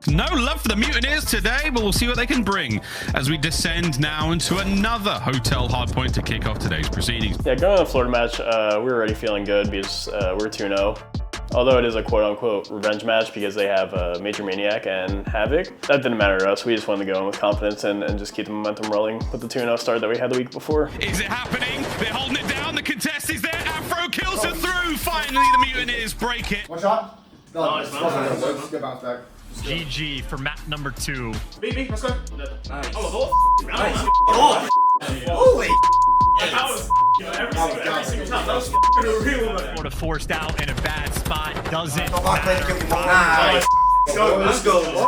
No love for the Mutineers today, but we'll see what they can bring as we descend now into another hotel hardpoint to kick off today's proceedings. Yeah, going to the Florida match, we were already feeling good because we're 2-0. Although it is a quote-unquote revenge match because they have Major Maniac and Havoc. That didn't matter to us. We just wanted to go in with confidence and just keep the momentum rolling with the 2-0 start that we had the week before. Is it happening? They're holding it down. The contest is there. Afro kills her through. Finally, the Mutineers break it. One shot. Nice. Good bounce back. GG for map number 2. B, let's go. Nice. Oh, Nice. oh. Holy. That was, every single time. That was a real one. Sort of forced out in a bad spot. Doesn't Nice. Let's go.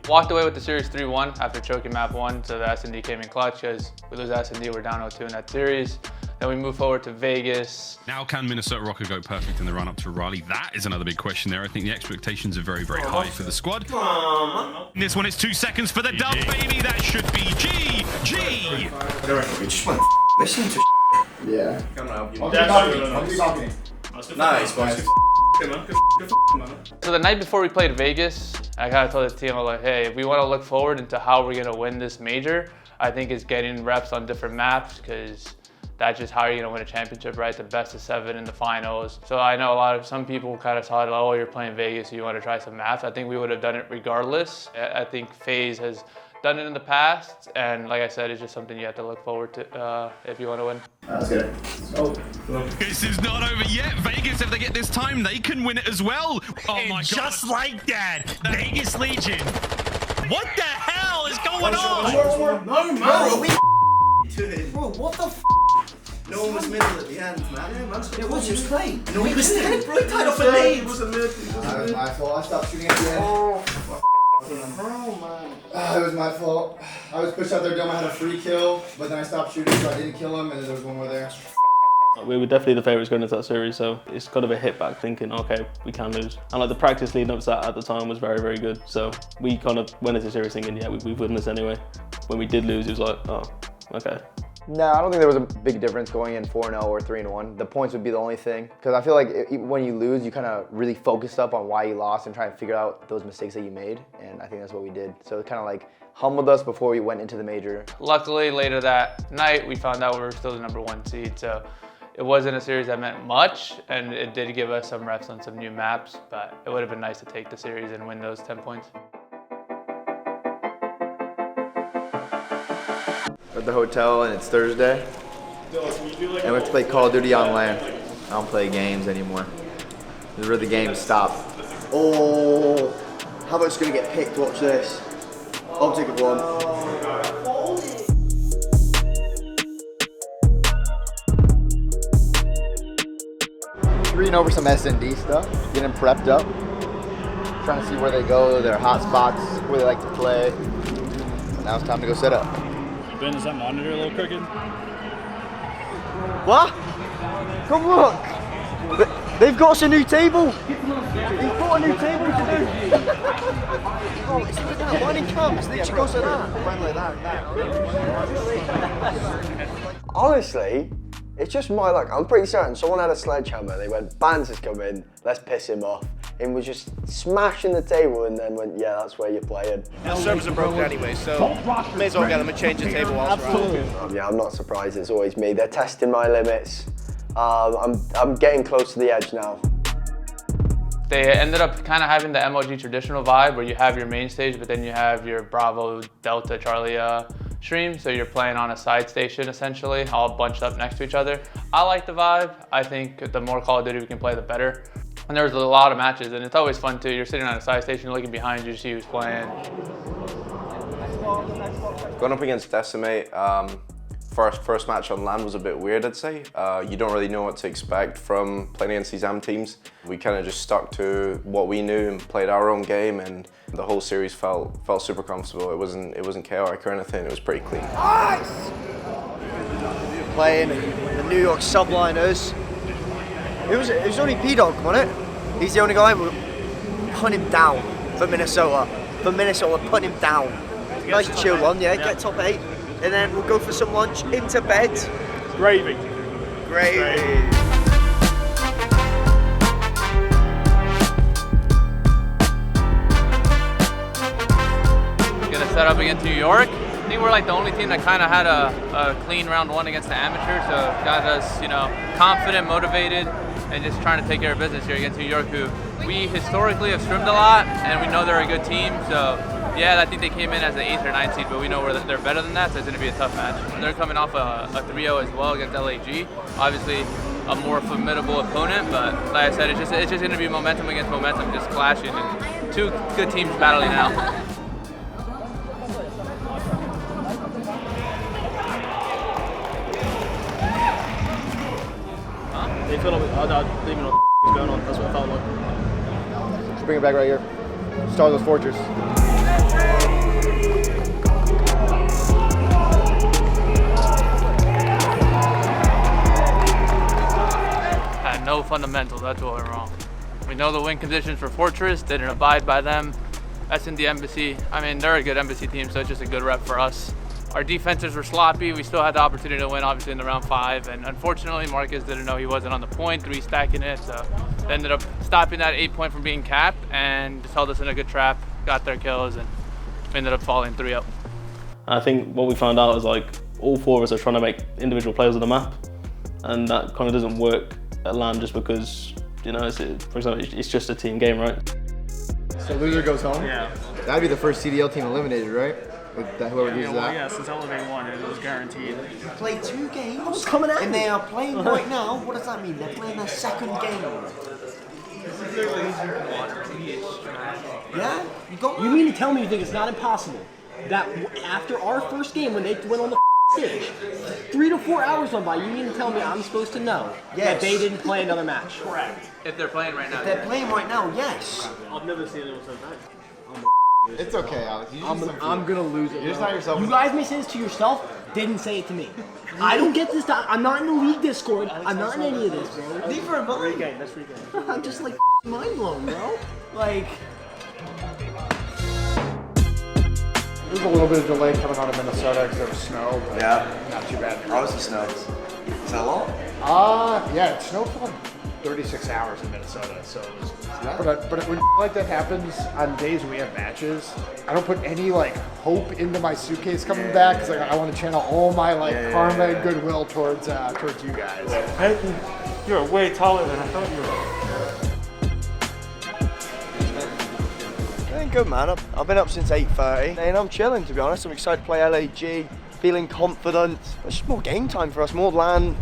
Walked away with the series 3-1 after choking map 1, so the S&D came in clutch because we lose S&D, we're down 0-2 in that series. Then we move forward to Vegas. Now can Minnesota Røkkr go perfect in the run-up to Raleigh? That is another big question there. I think the expectations are very, very high for the squad. This one is 2 seconds for the dub, baby. That should be GG. We just went listening to Yeah. Come on, you. Nice, boys. So the night before we played Vegas, I kind of told the team, I was like, hey, if we want to look forward into how we're going to win this major, I think it's getting reps on different maps because that's just how you're going to win a championship, right? The best of 7 in the finals. So I know some people kind of saw it, oh, you're playing Vegas, so you want to try some maps. I think we would have done it regardless. I think FaZe has done it in the past, and like I said, it's just something you have to look forward to if you want to win. That's good. Oh. This is not over yet. Vegas, if they get this time, they can win it as well. Oh and my God. just like that, Vegas Legion. What the hell is going on? No, man. Bro, what the f? No one was middle at the end, man. Yeah, man. It was just late. No, he was dead, bro. He tied off a lead. It was a mid. That was my fault. I stopped shooting at the end. It was my fault. I was pushed out their dome. I had a free kill, but then I stopped shooting, so I didn't kill him, and then there was one more there. We were definitely the favourites going into that series, so it's kind of a hit back thinking, okay, we can lose. And like the practice leading up to that at the time was very, very good. So we kind of went into the series thinking, yeah, we've won this anyway. When we did lose, it was like, oh, okay. No, I don't think there was a big difference going in 4-0 or 3-1. The points would be the only thing. Because I feel like when you lose, you kind of really focused up on why you lost and try and figure out those mistakes that you made. And I think that's what we did. So it kind of like humbled us before we went into the major. Luckily, later that night, we found out we were still the #1 seed. So it wasn't a series that meant much, and it did give us some reps on some new maps, but it would have been nice to take the series and win those 10 points. At the hotel, and it's Thursday. And we have to play Call of Duty on LAN. I don't play games anymore. This is where the games stop. Oh, how about it's gonna get picked? Watch this. Object one. 3 over some S&D stuff, getting prepped up. Trying to see where they go, their hot spots, where they like to play. Now it's time to go set up. Ben, is that monitor a little crooked? What? Come look! They've got us a new table! They've got a new table to do! Oh, it's like that, when it comes, they just goes like that. Honestly, it's just my luck. I'm pretty certain someone had a sledgehammer, they went, Bands is coming, let's piss him off. And was just smashing the table and then went, yeah, that's where you're playing. The servers are broken anyway, so may as well get them and change the table whilst we're out. Yeah, I'm not surprised, it's always me. They're testing my limits. I'm getting close to the edge now. They ended up kind of having the MLG traditional vibe where you have your main stage, but then you have your Bravo, Delta, Charlie stream. So you're playing on a side station essentially, all bunched up next to each other. I like the vibe. I think the more Call of Duty we can play, the better. And there's a lot of matches, and it's always fun too. You're sitting on a side station, you're looking behind you to see who's playing. Going up against Decimate, first match on LAN was a bit weird, I'd say. You don't really know what to expect from playing against these AM teams. We kind of just stuck to what we knew and played our own game, and the whole series felt super comfortable. It wasn't chaotic or anything. It was pretty clean. Nice! Playing the New York Subliners. It was only P-Dog, wasn't it? He's the only guy who put him down for Minnesota. For Minnesota, put him down. Nice chill one, yeah, get top 8. And then we'll go for some lunch, into bed. Gravy. Gravy. against New York. I think we're like the only team that kind of had a clean round 1 against the amateurs, so it got us, you know, confident, motivated, and just trying to take care of business here against New York, who we historically have scrimmed a lot, and we know they're a good team. So yeah, I think they came in as the 8th or 9th seed, but we know they're better than that, so it's going to be a tough match. They're coming off a 3-0 as well against LAG. Obviously, a more formidable opponent, but like I said, it's just going to be momentum against momentum, just clashing, and 2 good teams battling out. They feel like I didn't even know what was going on. That's what it felt like. Let's bring it back right here. Start those Fortress. Had no fundamentals, that's what went wrong. We know the win conditions for Fortress, didn't abide by them. S&D Embassy, I mean, they're a good Embassy team, so it's just a good rep for us. Our defenses were sloppy. We still had the opportunity to win, obviously, in the round 5. And unfortunately, Marcus didn't know he wasn't on the point, 3 stacking it. So they ended up stopping that 8-point from being capped and just held us in a good trap, got their kills, and ended up falling 3-0. I think what we found out is like all 4 of us are trying to make individual players on the map. And that kind of doesn't work at LAN just because, you know, for example, it's just a team game, right? So loser goes home? Yeah. That'd be the first CDL team eliminated, right? Whoever uses that. Yeah, since Elevate won, it was guaranteed. Played 2 games, and they are playing right now. What does that mean? They're playing their 2nd game. Yeah? You mean to tell me you think it's not impossible that after our first game, when they went on the stage, 3 to 4 hours went by, you mean to tell me I'm supposed to know that they didn't play another match? Correct. If they're playing right now. If they're playing right now, yes. I've never seen anyone say that. It's okay, Alex. I'm gonna lose it. You're just not yourself. You guys may say this to yourself, didn't say it to me. I don't get this. I'm not in the league Discord. I'm not in any of this, bro. Neither am I. That's free game. I'm just like mind blown, bro. Like. There's a little bit of delay coming out of Minnesota because there was snow, but not too bad. How was the snow? Is that a lot? Yeah, it snowed for like 36 hours in Minnesota, so it was, but when like that happens on days we have matches, I don't put any like hope into my suitcase coming back because like I want to channel all my like karma and goodwill towards you guys. You're way taller than I thought you were. Doing good, man. I've been up since 8:30 and I'm chilling, to be honest. I'm excited to play LAG, feeling confident. It's just more game time for us, more LAN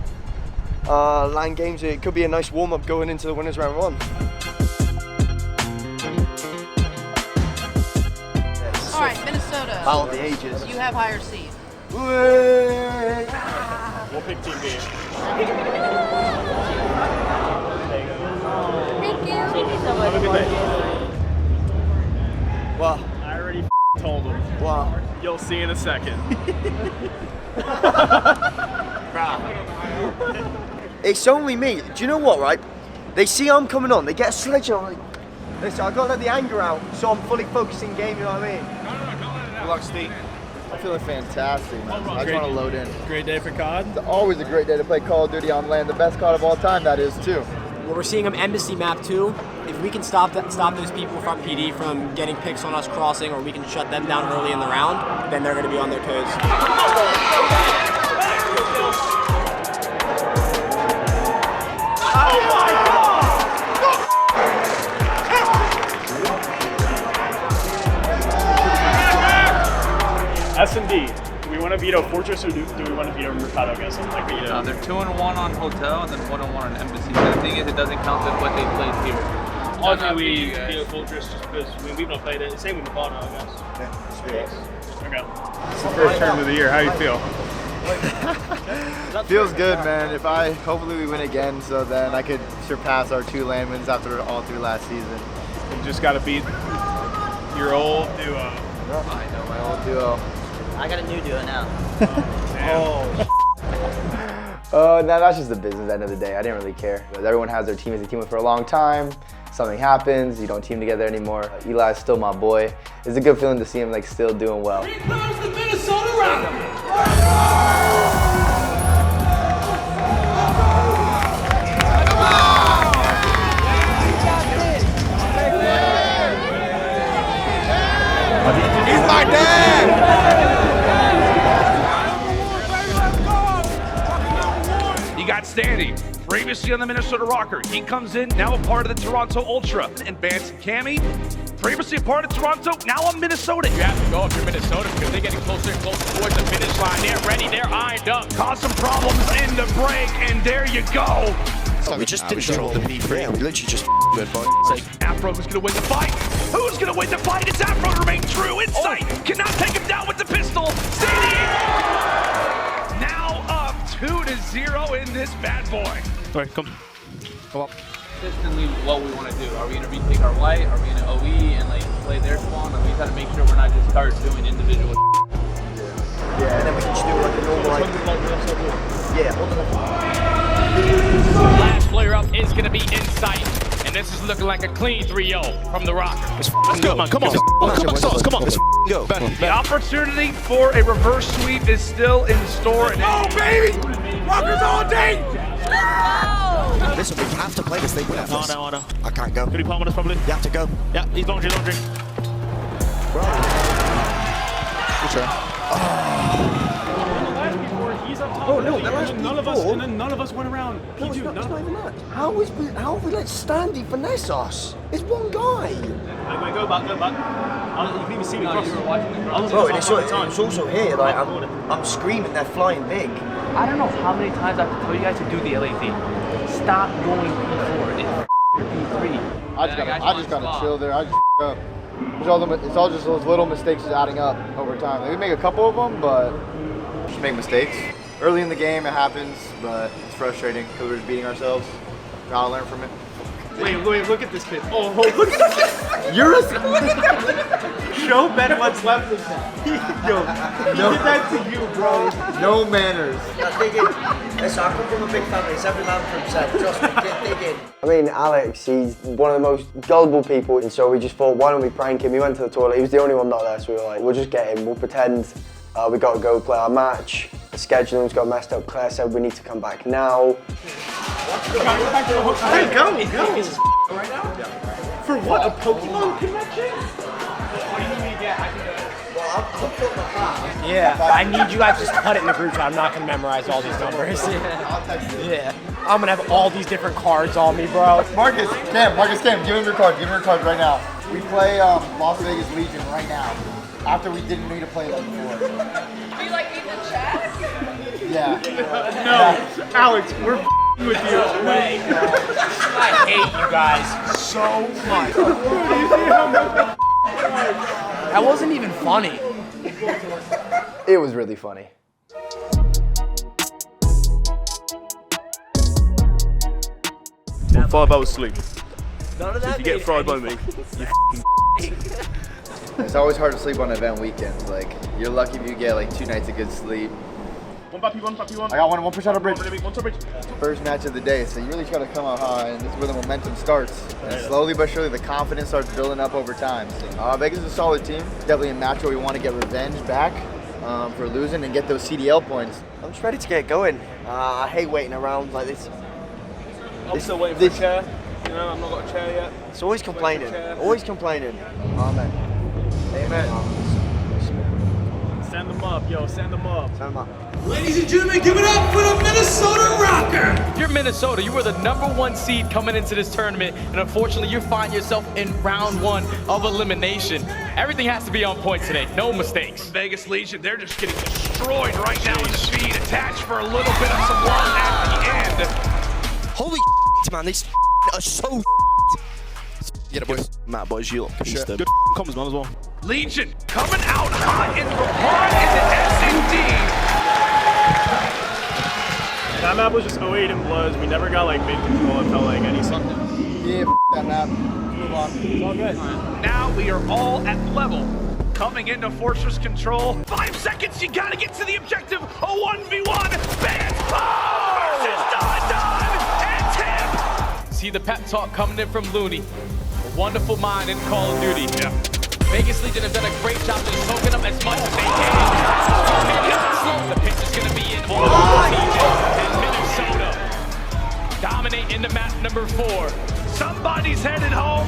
games. It could be a nice warm-up going into the winners round 1. All right, Minnesota. Battle of the ages. You have higher seed. We'll pick Team B. Thank you. Have a good day. Well, I already told him. Wow. You'll see in a second. It's only me. Do you know what, right? They see I'm coming on, they get a sledgehammer. Like, listen, I've got to let the anger out, so I'm fully focusing game, you know what I mean? Good luck, Steve. I'm feeling fantastic, man. I just want to load in. Great day for COD. It's always a great day to play Call of Duty on land. The best COD of all time, that is, too. Well, we're seeing them Embassy map too. If we can stop those people from PD from getting picks on us crossing, or we can shut them down early in the round, then they're going to be on their toes. S&D. Do we want to veto Fortress or do we want to veto Mercado against them? Like They're 2-1 on Hotel and then 1-1 on Embassy. The thing is, it doesn't count as what they played here. Obviously, we veto Fortress just because we've not played it. Same with Mercado, I guess. Yeah, Okay. It's the first term of the year. How you feel? Feels good, man. Hopefully we win again, so then I could surpass our 2 LAN wins after all through last season. You just got to beat your old duo. I know my old duo. I got a new duo now. No, that's just the business end of the day. I didn't really care. Everyone has their team as a team with for a long time. Something happens, you don't team together anymore. Eli's still my boy. It's a good feeling to see him like still doing well. Here comes the Minnesota Røkkr. He's my dad! previously on the Minnesota Røkkr. He comes in, now a part of the Toronto Ultra. And Vance and Cammy, previously a part of Toronto, now on Minnesota. You have to go if you're Minnesota because they're getting closer and closer towards the finish line. They're ready, they're ironed up. Cause some problems in the break, and there you go. We just didn't control the P3. We literally just went by. Afro who's gonna win the fight? Who's gonna win the fight? It's Afro to remain true. Insight cannot take him down with the pistol. Standing now up 2-0 in this bad boy. All right, come on. Consistently, what we want to do. Are we gonna retake our white? Are we gonna OE and like play their spawn? Or we gotta make sure we're not just start doing individual. Yeah, and then we can just do like a normal Last player up is going to be Insight. And this is looking like a clean 3-0 from the Røkkr. Let's go, man. Come on. Come on. Let's go. The opportunity for a reverse sweep is still in store. Oh, baby! Røkkr's all day! Listen, we have to play this. They win it first. No. I can't go. Could he palm on us probably? You have to go. Yeah, he's laundry. Good try. Oh no, that last none of us went around. No, it's not even that. How have we let Standy finesse us? It's one guy. Wait, go back. You can even see me cross. You were watching the cross. Bro, and it's also here, like, I'm screaming, they're flying big. I don't know how many times I have to tell you guys to do the LAD. Stop going P4. It's P3. I just gotta chill there. I just up. It's all just those little mistakes just adding up over time. Like, we make a couple of them, but just make mistakes. Early in the game, it happens, but it's frustrating because we're just beating ourselves. Gotta learn from it. Wait, look at this kid. Oh, look at this. You're a... Show Ben what's left of that. Yo, he did that to you, bro. No manners. Listen, I come from a big family. It's every man for himself. Trust me, dig in. I mean, Alex, he's one of the most gullible people, and so we just thought, why don't we prank him? He went to the toilet. He was the only one not there, so we were like, we'll just get him. We'll pretend we got to go play our match. The scheduling's got messed up. Claire said we need to come back now. Hey, go. Right now? For what? A Pokemon connection? What do you need to get? I can do it. Yeah, I need you guys to just put it in the group chat. I'm not gonna memorize all these numbers. Yeah. I'm gonna have all these different cards on me, bro. Marcus Cam, give him your card. Give him your card right now. We play Las Vegas Legion right now. After we didn't need to play them before. Do you like eating the chat? Yeah. No, Alex, we're with you. Way, bro. I hate you guys so much. That wasn't even funny. It was really funny. I'm 5 hours sleep. None of So if you get fried by me, you It's always hard to sleep on event weekends. Like, you're lucky if you get like 2 nights of good sleep. One puppy, one. I got one push out of bridge. One to bridge. First match of the day, so you really try to come out high, and this is where the momentum starts. And slowly but surely, the confidence starts building up over time. So, Vegas is a solid team. Definitely a match where we want to get revenge back for losing and get those CDL points. I'm just ready to get going. I hate waiting around like this. I'm still waiting for a chair. You know, I've not got a chair yet. It's always complaining. Always complaining. Amen. Amen. Send them up, yo. Send them up. Send them up. Ladies and gentlemen, give it up for the Minnesota Røkkr! You're Minnesota. You were the #1 seed coming into this tournament, and unfortunately, you find yourself in round 1 of elimination. Everything has to be on point today. No mistakes. Vegas Legion, they're just getting destroyed right now with speed, attached for a little bit of some love at the end. Holy man, these are so Get it, boys. Matt, boys, you look good comms, man, as well. Legion coming out hot in reply in the S&D. That map was just 08 and blurs. We never got like mid control. It felt like any something. Yeah, that map. Move on. It's all good. Now we are all at level. Coming into Fortress control. 5 seconds, you gotta get to the objective. A 1v1. Vance versus Don. It's him. See the pep talk coming in from Looney. A wonderful mind in Call of Duty. Yeah. Vegas Legion have done a great job of soaking up as much as they can. The pitch is going to be in all of and Minnesota dominate into map number 4. Somebody's headed home,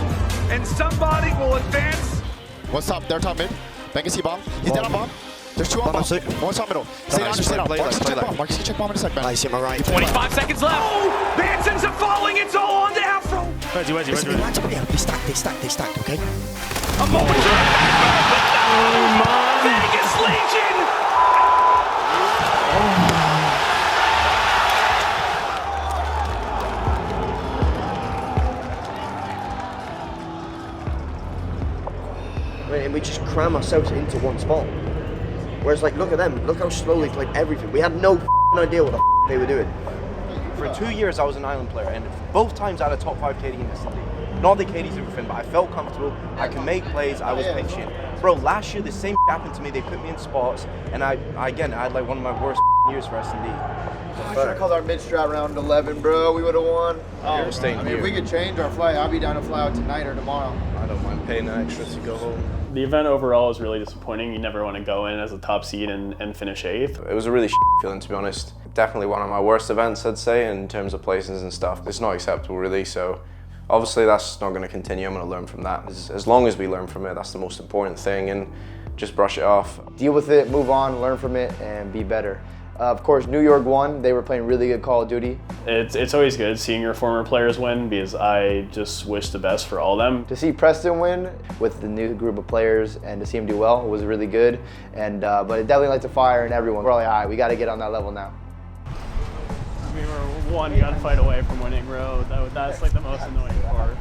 and somebody will advance. What's up? They're top mid. Vegas bomb. He's dead on bomb. There's two on bomb. One top middle. Stay down, stay down. Marcus, check bomb. Marcus, check bomb in a second. Nice, hit my right. 25 seconds left. Oh, Manson's are falling. It's all on the Afro. Ready. They stacked, okay? A moment. Vegas Legion. And we just cram ourselves into one spot. Whereas, like, look at them. Look how slowly, like, everything. We had no idea what the they were doing. For 2 years, I was an island player, and both times I had a top 5 KD in this league. Not that KD's everything, but I felt comfortable. I can make plays. I was pinching. Bro, last year the same happened to me. They put me in spots, and I had like one of my worst years for S&D. I should have called our mid-strat round 11, bro. We would have won. You're staying if we could change our flight, I'll be down to fly out tonight or tomorrow. I don't mind paying an extra to go home. The event overall is really disappointing. You never want to go in as a top seed and finish 8th. It was a really feeling, to be honest. Definitely one of my worst events, I'd say, in terms of placings and stuff. It's not acceptable, really, so obviously that's not going to continue. I'm going to learn from that. As long as we learn from it, that's the most important thing, and just brush it off. Deal with it, move on, learn from it, and be better. Of course, New York won. They were playing really good Call of Duty. It's always good seeing your former players win because I just wish the best for all of them. To see Preston win with the new group of players and to see him do well was really good. And but it definitely lights a fire in everyone. We're like, all right, we got to get on that level now. We were one gunfight away from winning, bro. That's like the most annoying part.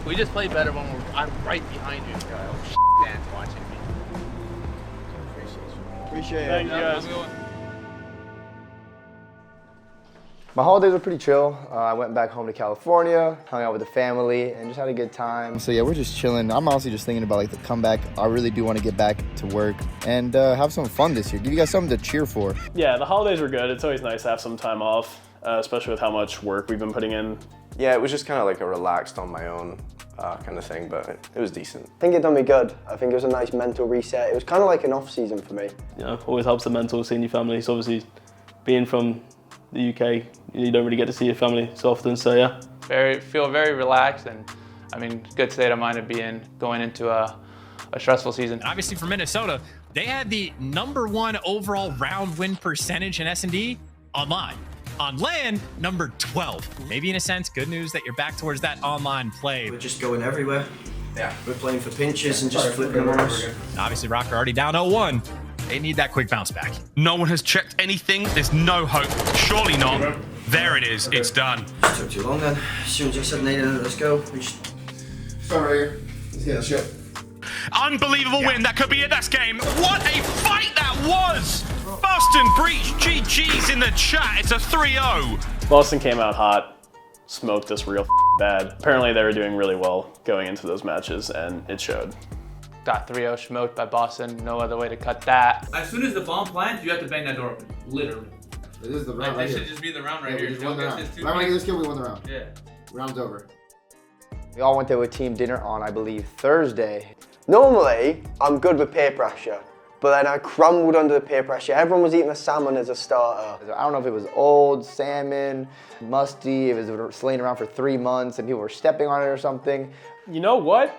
We just play better when I'm right behind you. Oh, Dan's watching me. Appreciate it. Thank you guys. My holidays were pretty chill. I went back home to California, hung out with the family, and just had a good time. So yeah, we're just chilling. I'm honestly just thinking about like the comeback. I really do want to get back to work and have some fun this year. Give you guys something to cheer for. Yeah, the holidays were good. It's always nice to have some time off, especially with how much work we've been putting in. Yeah, it was just kind of like a relaxed on my own kind of thing, but it was decent. I think it done me good. I think it was a nice mental reset. It was kind of like an off season for me. You know, always helps the mental, seeing your family. So obviously, being from the UK, you don't really get to see your family so often, so yeah. Feel very relaxed, and I mean, good state of mind to be in going into a stressful season. Obviously for Minnesota, they had the #1 overall round win percentage in S&D online. On LAN, number 12. Maybe in a sense, good news that you're back towards that online play. We're just going everywhere. Yeah. We're playing for pinches and just flipping them on us. Obviously, Røkkr already down 0-1. They need that quick bounce back. No one has checked anything. There's no hope. Surely not. There it is. It's done. Just took too long then. As soon as I said Nathan, let's go. We just... Start right here. Let's get a ship. Unbelievable win. That could be it. That's game. What a fight that was. Boston Breach. GG's in the chat. It's a 3-0. Boston came out hot, smoked us real bad. Apparently they were doing really well going into those matches, and it showed. Got 3-0 smoked by Boston. No other way to cut that. As soon as the bomb plants, you have to bang that door open. Literally. This is the round Like, right this here. should just be the round right Yeah, here. we just Don't won the get round. this too Right when I big. get this kill, we won the round. Yeah. Round's over. We all went to a team dinner on, I believe, Thursday. Normally, I'm good with peer pressure, but then I crumbled under the peer pressure. Everyone was eating a salmon as a starter. I don't know if it was old salmon, musty, it was laying around for 3 months and people were stepping on it or something. You know what?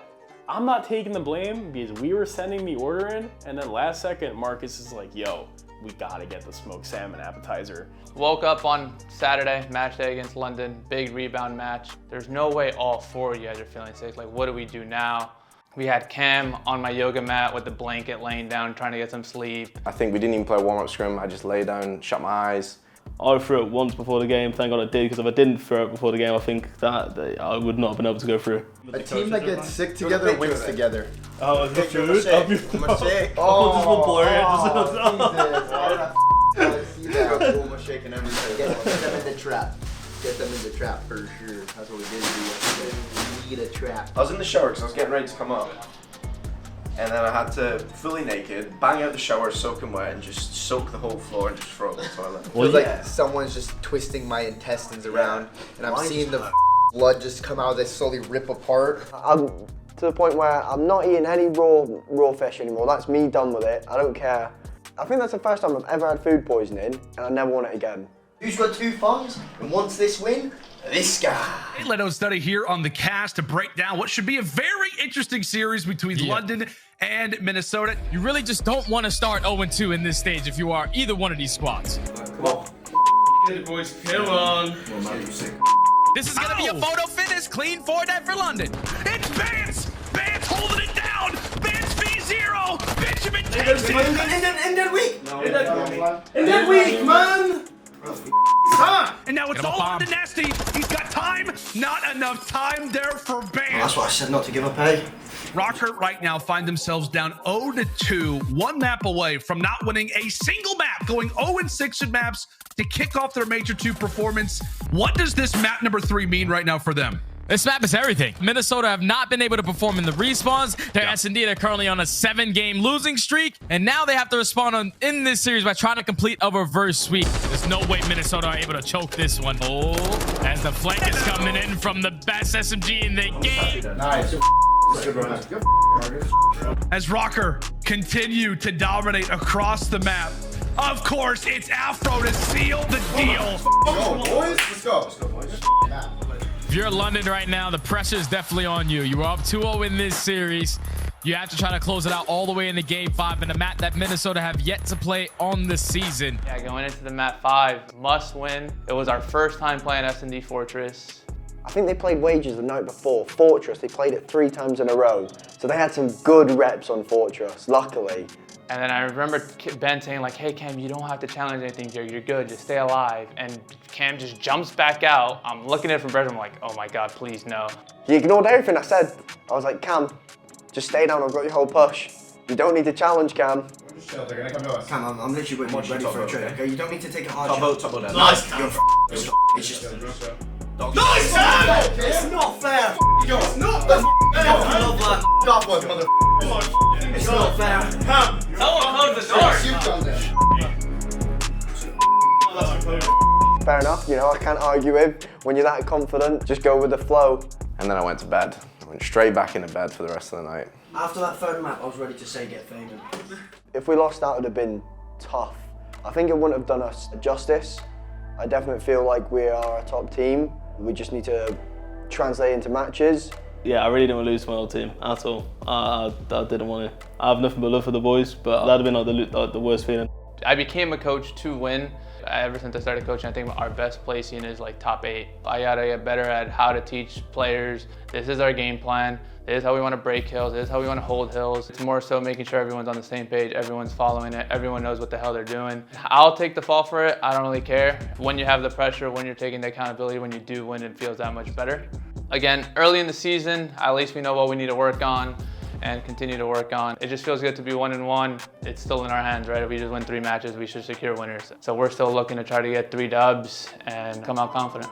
I'm not taking the blame because we were sending the order in, and then last second, Marcus is like, yo, we gotta get the smoked salmon appetizer. Woke up on Saturday, match day against London, big rebound match. There's no way all 4 of you guys are feeling sick. Like, what do we do now? We had Cam on my yoga mat with the blanket laying down, trying to get some sleep. I think we didn't even play a warm-up scrim. I just lay down, shut my eyes. I threw it once before the game, thank God I did, because if I didn't throw it before the game, I think that I would not have been able to go through. A team that gets sick together wins together. Oh, the food? I'm sick. shaking everything. Get them in the trap. Get them in the trap for sure. That's what we did yesterday. We need a trap. I was in the shower because I was getting ready to come up. And then I had to, fully naked, bang out the shower, soaking wet, and just soak the whole floor and just throw it in the toilet. It feels like someone's just twisting my intestines around, and I'm seeing the blood just come out as they slowly rip apart. I'm to the point where I'm not eating any raw fish anymore. That's me done with it. I don't care. I think that's the first time I've ever had food poisoning, and I never want it again. Who's got 2 thumbs and wants this win? This guy. Hey, Leto Study here on the cast to break down what should be a very interesting series between London and Minnesota. You really just don't want to start 0-2 in this stage if you are either one of these squads. Come on. Get it, boys. Come on. This is going to be a photo finish. Clean forward for London. It's Vance! Vance holding it down! Vance V0! Benjamin takes it! In that week! In that week, man! And now it's all on to Nasty. He's got time. Not enough time there for Vance. Well, that's what I said not to give up, eh? Røkkr right now find themselves down 0-2, one map away from not winning a single map, going 0-6 in maps to kick off their Major II performance. What does this map number 3 mean right now for them? This map is everything. Minnesota have not been able to perform in the respawns. They're S&D. They're currently on a 7-game losing streak. And now they have to respond in this series by trying to complete a reverse sweep. There's no way Minnesota are able to choke this one. Oh, as the flank is coming in from the best SMG in the game. Nice. As Røkkr continue to dominate across the map. Of course, it's Afro to seal the deal. Go, boys. Let's go. Let's go, boys. If you're London right now, the pressure is definitely on you. You were up 2-0 in this series. You have to try to close it out all the way into Game 5 in a map that Minnesota have yet to play on the season. Yeah, going into the map 5, must win. It was our first time playing S&D Fortress. I think they played Wages the night before. Fortress, they played it 3 times in a row. So they had some good reps on Fortress, luckily. And then I remember Ben saying like, hey Cam, you don't have to challenge anything here. You're good, just stay alive. And Cam just jumps back out. I'm looking at it from Brett, I'm like, oh my God, please no. He ignored everything I said. I was like, Cam, just stay down, I've got your whole push. You don't need to challenge, Cam. They're gonna come to us. Cam, I'm literally ready for a trade, okay? You don't need to take a hard Top vote down. Nice, Cam. It's just... Nice, Cam! It's not fair! It's not fair! It's not fair. Cam, someone close the door! Fair enough, you know, I can't argue with. When you're that confident, just go with the flow. And then I went to bed. I went straight back into bed for the rest of the night. After that third map, I was ready to say get faded. If we lost, that would have been tough. I think it wouldn't have done us justice. I definitely feel like we are a top team. We just need to translate into matches. Yeah, I really didn't want to lose to my old team at all. I didn't want to. I have nothing but love for the boys, but that'd have been like the worst feeling. I became a coach to win. Ever since I started coaching, I think our best placing is like top 8. I gotta get better at how to teach players. This is our game plan. This is how we want to break hills. This is how we want to hold hills. It's more so making sure everyone's on the same page, everyone's following it, everyone knows what the hell they're doing. I'll take the fall for it. I don't really care. When you have the pressure, when you're taking the accountability, when you do win, it feels that much better. Again, early in the season, at least we know what we need to work on and continue to work on. It just feels good to be 1-1. It's still in our hands, right? If we just win 3 matches, we should secure winners. So we're still looking to try to get 3 dubs and come out confident.